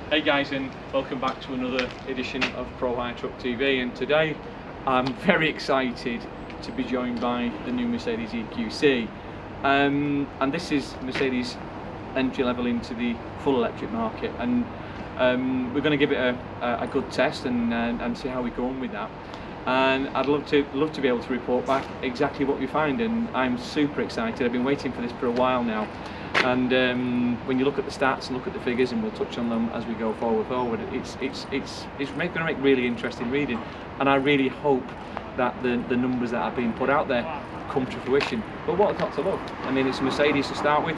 Hey guys, and welcome back to another edition of Prohire TruckTV, and today I'm very excited to be joined by the new Mercedes EQC, and this is Mercedes entry level into the full electric market, and we're going to give it a good test and see how we go on with that. And I'd love to be able to report back exactly what we find, and I'm super excited. I've been waiting for this for a while now, and when you look at the stats and look at the figures, and we'll touch on them as we go forward, it's going to make really interesting reading, and I really hope that the numbers that are being put out there come to fruition. But what's not to love? I mean, it's a Mercedes to start with.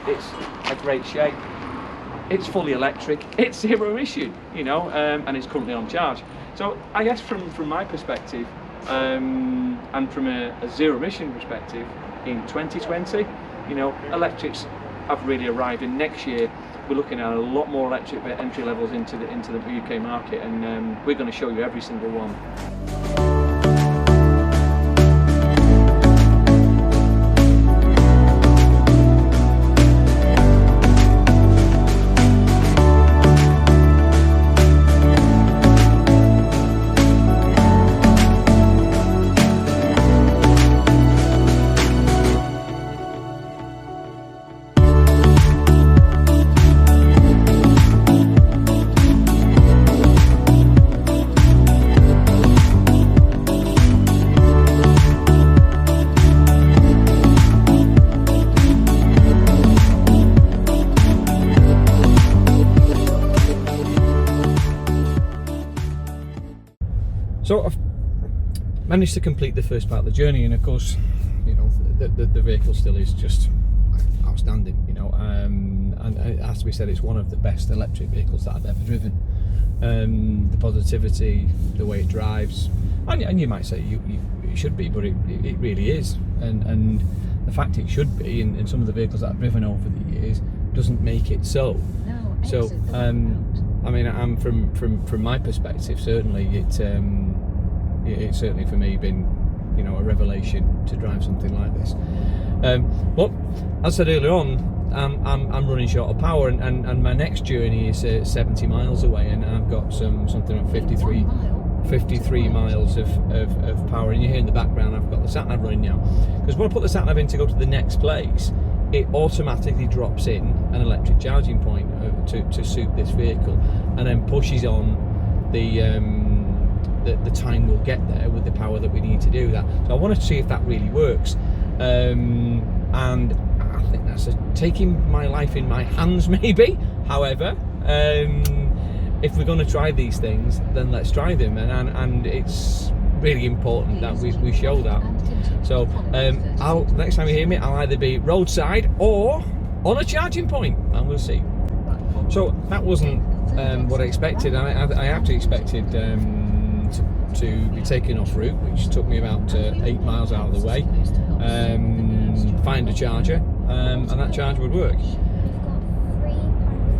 It's a great shape. It's fully electric. It's zero emission, you know, and it's currently on charge. So I guess from my perspective, and from a zero emission perspective, in 2020, you know, electrics have really arrived, and next year we're looking at a lot more electric entry levels into the UK market, and we're going to show you every single one. So I've managed to complete the first part of the journey, and of course, you know, the vehicle still is just outstanding, you know, and it has to be said, it's one of the best electric vehicles that I've ever driven. The positivity, the way it drives, and you might say it should be, but it really is, and the fact it should be, and some of the vehicles that I've driven over the years doesn't make it so. So I mean, I'm from my perspective, certainly it's certainly for me been, you know, a revelation to drive something like this. But as I said earlier on, I'm running short of power, and my next journey is 70 miles away, and I've got something like 53 miles of power. And you hear in the background I've got the sat nav running now, because when I put the sat nav in to go to the next place, it automatically drops in an electric charging point to suit this vehicle, and then pushes on the time we'll get there with the power that we need to do that. So I wanted to see if that really works, and I think that's taking my life in my hands maybe. However, if we're going to try these things, then let's try them, and it's really important that we show that. So next time you hear me, I'll either be roadside or on a charging point, and we'll see. So that wasn't what I expected. I actually expected to be taken off route, which took me about 8 miles out of the way, find a charger, and that charger would work.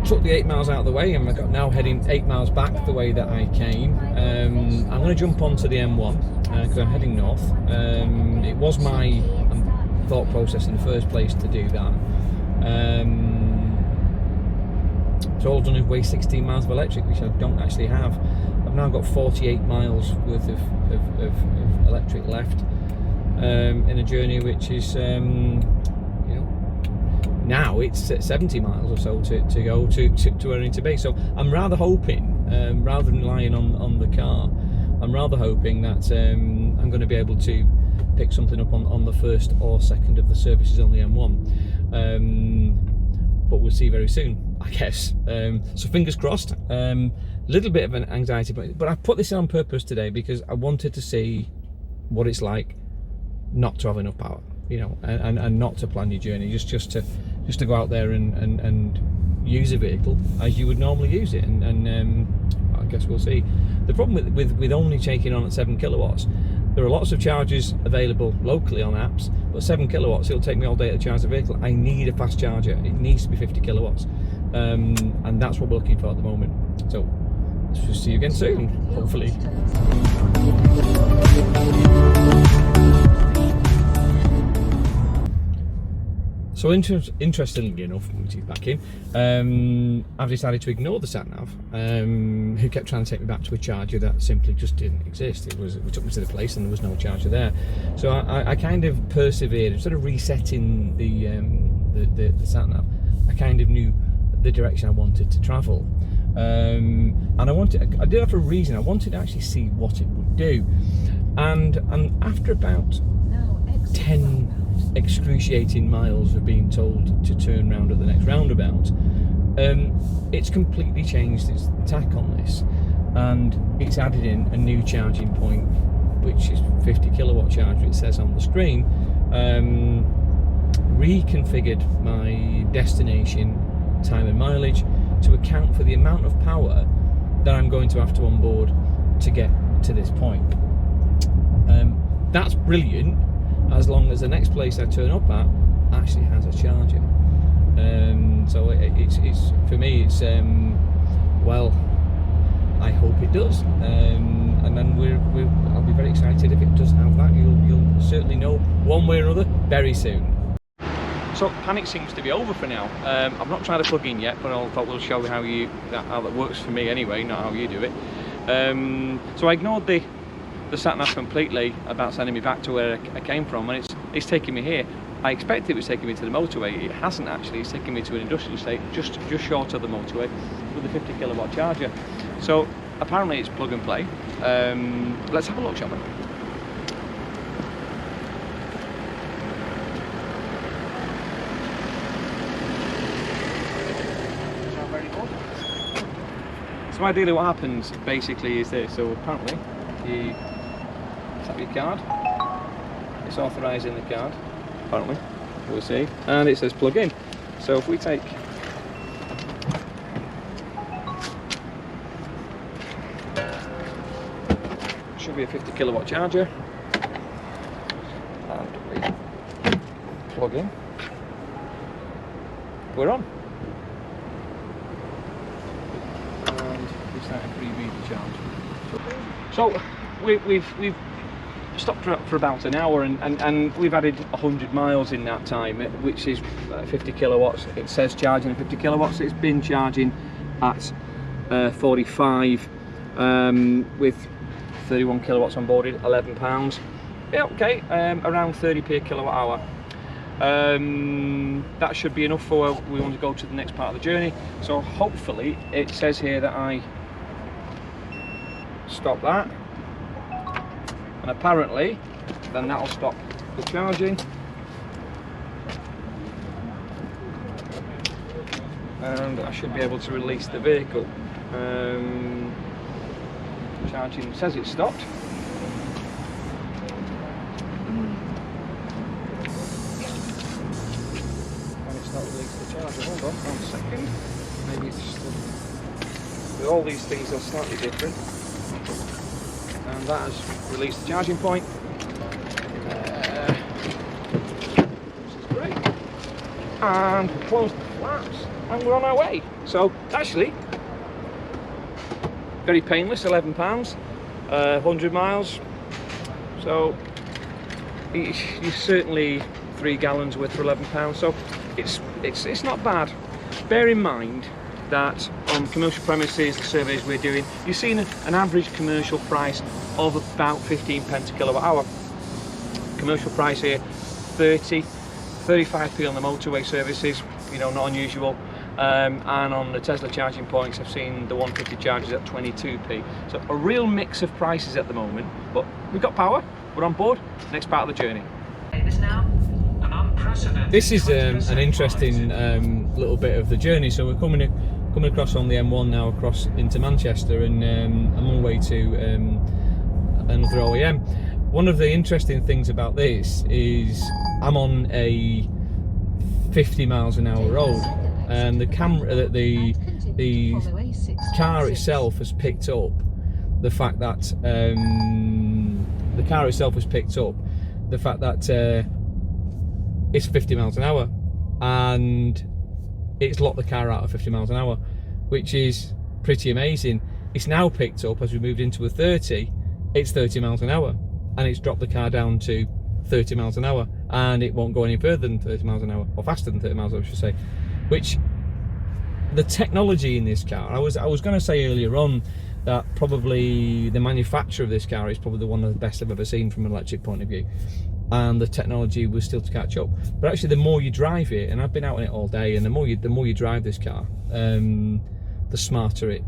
Took the 8 miles out of the way, and I'm now heading 8 miles back the way that I came. I'm going to jump onto the M1 because I'm heading north. It was my thought process in the first place to do that. So all I've done is weigh 16 miles of electric, which I don't actually have. I've now got 48 miles worth of electric left in a journey which is, you know, now it's 70 miles or so to go to where I need to be. So I'm rather hoping, rather than relying on the car, I'm rather hoping that I'm going to be able to pick something up on the first or second of the services on the M1. But we'll see very soon, I guess. So fingers crossed. Little bit of an anxiety, but I put this in on purpose today because I wanted to see what it's like not to have enough power, you know, and not to plan your journey, just to go out there and use a vehicle as you would normally use it, and I guess we'll see. The problem with only taking on at 7 kilowatts, there are lots of chargers available locally on apps, but 7 kilowatts, it'll take me all day to charge the vehicle. I need a fast charger. It needs to be 50 kilowatts, and that's what we're looking for at the moment. So let's see you again soon, hopefully. So interestingly enough, which is back in, I've decided to ignore the sat-nav, who kept trying to take me back to a charger that simply just didn't exist. We took me to the place and there was no charger there. So I kind of persevered. Instead of resetting the sat-nav, I kind of knew the direction I wanted to travel. And I did have a reason. I wanted to actually see what it would do. And after about 10 excruciating miles of being told to turn round at the next roundabout, it's completely changed its tack on this, and it's added in a new charging point, which is 50 kilowatt charger, it says on the screen, reconfigured my destination, time and mileage to account for the amount of power that I'm going to have to onboard to get to this point. That's brilliant, as long as the next place I turn up at actually has a charger. So it's for me, it's well, I hope it does, and then I'll be very excited if it does have that. You'll certainly know one way or another very soon. So panic seems to be over for now. I've not tried a plug-in yet, but I thought we'll show you how that works for me anyway, not how you do it. So I ignored the sat-nav completely about sending me back to where I came from, and it's taking me here. I expected it was taking me to the motorway. It hasn't actually. It's taking me to an industrial estate just short of the motorway with a 50 kilowatt charger. So apparently it's plug and play. Let's have a look, shall we? So ideally what happens basically is this. So apparently you tap your card, it's authorising the card, apparently, we'll see, and it says plug in. So if we take, should be a 50 kilowatt charger, and we plug in, we're on. And we start a 3V charge. So we've stopped for about an hour, and we've added 100 miles in that time, which is 50 kilowatts. It says charging at 50 kilowatts. It's been charging at 45 with 31 kilowatts on boarded, £11. Yeah, okay, around 30p a kilowatt hour. That should be enough for where we want to go to the next part of the journey. So hopefully it says here that I stop that, and apparently then that'll stop the charging, and I should be able to release the vehicle. Charging says it's stopped. And it's not released the charger. Hold on 1 second. Maybe it's just all these things are slightly different. And that has released the charging point. This is great. And we close the flaps, and we're on our way. So actually, very painless, £11, 100 miles. So you're certainly 3 gallons worth for £11. So it's not bad. Bear in mind that on commercial premises, the surveys we're doing, you're seeing an average commercial price of about 15p a kilowatt hour. Commercial price here 35p on the motorway services, you know, not unusual. And on the Tesla charging points, I've seen the 150 chargers at 22p. So a real mix of prices at the moment, but we've got power, we're on board, next part of the journey. This is an interesting little bit of the journey. So we're coming across on the M1 now, across into Manchester, and I'm on my way to another OEM. One of the interesting things about this is I'm on a 50 miles an hour road, and the car itself has picked up the fact that it's 50 miles an hour, and it's locked the car out of 50 miles an hour, which is pretty amazing. It's now picked up, as we moved into a 30, it's 30 miles an hour, and it's dropped the car down to 30 miles an hour, and it won't go any further than 30 miles an hour, or faster than 30 miles an hour, I should say. Which, the technology in this car, I was going to say earlier on that probably the manufacturer of this car is probably one of the best I've ever seen from an electric point of view, and the technology was still to catch up. But actually, the more you drive it, and I've been out in it all day, and the more you drive this car, the smarter it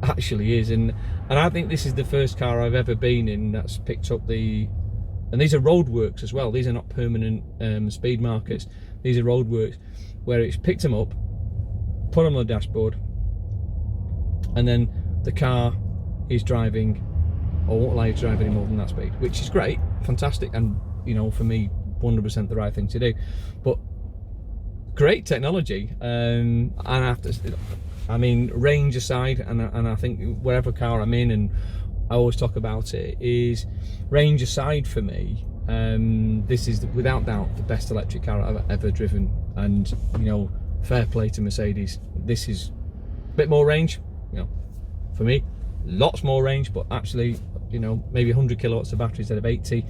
actually is. And I think this is the first car I've ever been in that's picked up the, and these are roadworks as well, these are not permanent speed markers, these are roadworks where it's picked them up, put them on the dashboard, and then the car is driving, or won't allow you to drive any more than that speed, which is great, fantastic, and you know, for me 100% the right thing to do. But great technology, and I have to, I mean, range aside, and I think wherever car I'm in, and I always talk about it, is range aside for me, this is without doubt the best electric car I've ever driven. And you know, fair play to Mercedes, this is a bit more range, you know, for me lots more range, but actually, you know, maybe 100 kilowatts of battery instead of 80.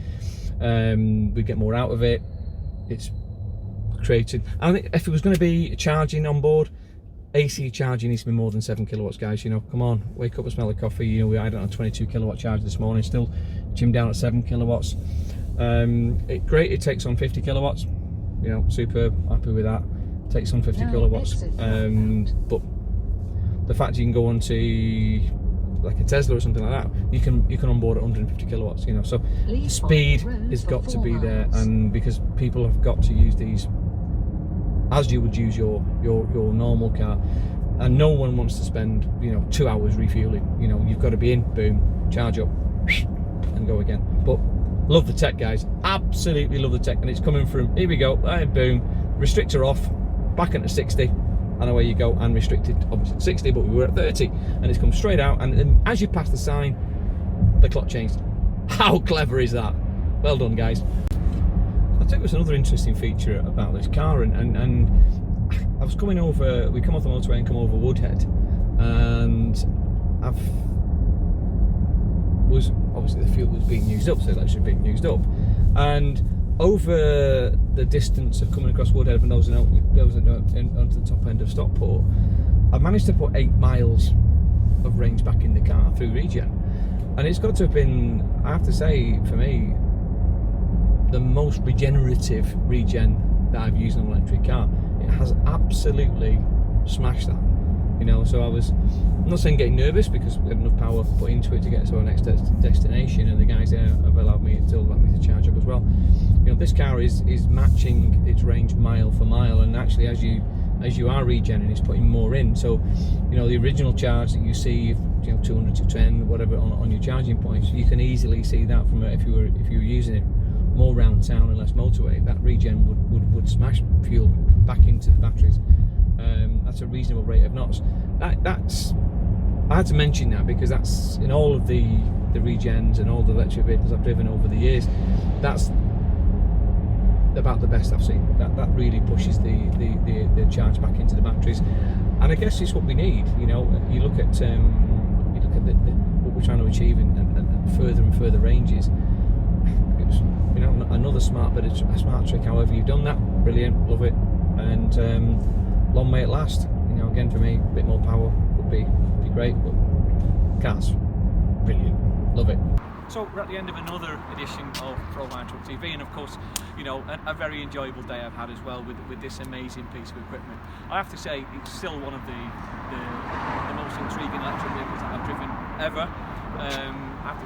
We get more out of it. It's created, I think if it was going to be charging on board, AC charging needs to be more than 7 kilowatts, guys. You know, come on, wake up and smell the coffee. You know, I had it on a 22 kilowatt charger this morning, still gym down at 7 kilowatts. Great, it takes on 50 kilowatts. You know, superb, happy with that. Takes on 50 kilowatts. But the fact you can go on to like a Tesla or something like that, you can onboard at 150 kilowatts. You know, so speed has got to be there, and because people have got to use these as you would use your normal car, and no one wants to spend, you know, 2 hours refueling. You know, you've got to be in, boom, charge up, and go again. But love the tech, guys, absolutely love the tech, and it's coming from, here we go, boom, restrictor off, back into 60, and away you go, and restricted obviously 60, but we were at 30, and it's come straight out, and then as you pass the sign, the clock changed. How clever is that? Well done, guys. I think there's another interesting feature about this car, and I was coming over, we come off the motorway and come over Woodhead, and obviously the fuel was being used up, so that should be being used up, and over the distance of coming across Woodhead from those onto the top end of Stockport, I managed to put 8 miles of range back in the car through Regen, and it's got to have been, I have to say, for me, the most regenerative Regen that I've used in an electric car. It has absolutely smashed that, you know. So I'm not saying getting nervous, because we had enough power put into it to get to our next destination, and the guys there have allowed me to charge up as well. You know, this car is matching its range mile for mile, and actually as you are regenning, it's putting more in. So, you know, the original charge that you see, you know, 200 to 10, whatever, on your charging points, you can easily see that from if you were using it more round town and less motorway, that Regen would smash fuel back into the batteries. That's a reasonable rate of knots. That's, I had to mention that, because that's in all of the Regens and all the electric vehicles I've driven over the years, that's about the best I've seen. That really pushes the charge back into the batteries, and I guess it's what we need. You know, you look at what we're trying to achieve in further and further ranges. You know, another smart trick. However you've done that, brilliant, love it, and long may it last. You know, again, for me, a bit more power would be great, but cars, brilliant, love it. So we're at the end of another edition of Prohire TruckTV, and of course, you know, a very enjoyable day I've had as well with this amazing piece of equipment. I have to say, it's still one of the most intriguing electric vehicles that I've driven ever.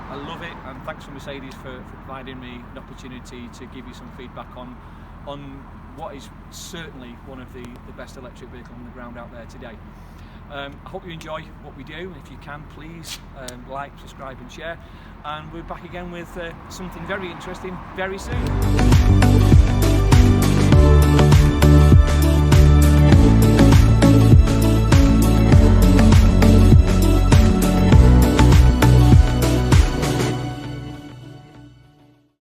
I love it, and thanks to Mercedes for providing me an opportunity to give you some feedback on what is certainly one of the best electric vehicles on the ground out there today. I hope you enjoy what we do. If you can, please like, subscribe and share, and we're back again with something very interesting very soon.